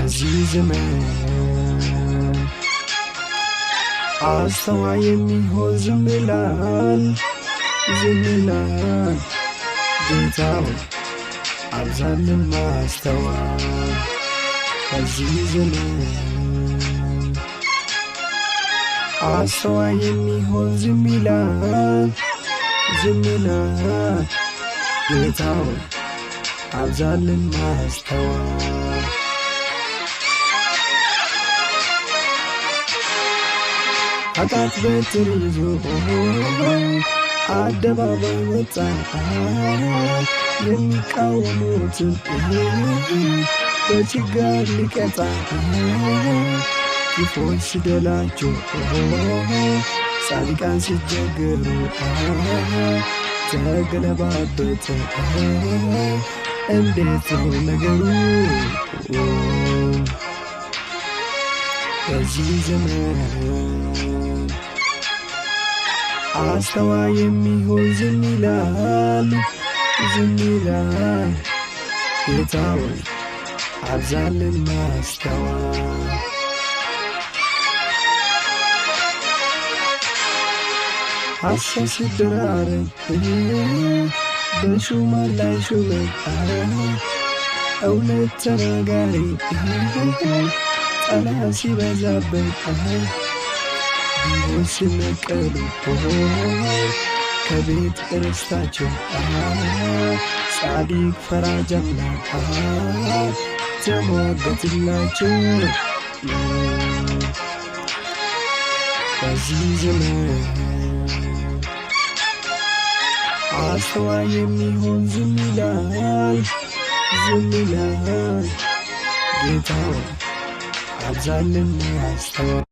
በዚህ ዘመን አስተዋይ የሚሆን ዝም ይላል ጌታ ሆይ አብዛልን ማስተዋል በዚህ ዘመን አስተዋይ የሚሆን ዝም ይላል ጌታ ሆይ አብዛልን ማስተዋል ኃጢአት በትር ይዞ አደባባይ ወጣ የሚቃወሙትን በችጋር ሊቀጣ ክፉዎች ሲደላቸው ጻድቃን ሲቸገሩ ተገለባበጠ እንዴት ነው ነገሩ በዚህ ዘመን አስተዋይ የሚሆን ዝም ይላል ጌታ ሆይ አብዛልን ማስተዋል ሐሰት ሲደራረብ በሹመት ላይ ሹመት እውነት ተናጋሪ ጠላት ሲበዛበት ቢሆን ሲነቀሉ ከቤት ርስታቸው ጻድቅ ፈራጅ አምላክ ተሟገትላቸው በዚህ ዘመን አስተዋይ የሚሆን ዝም ይላል ጌታ ሆይ አብዛልን ማስተዋል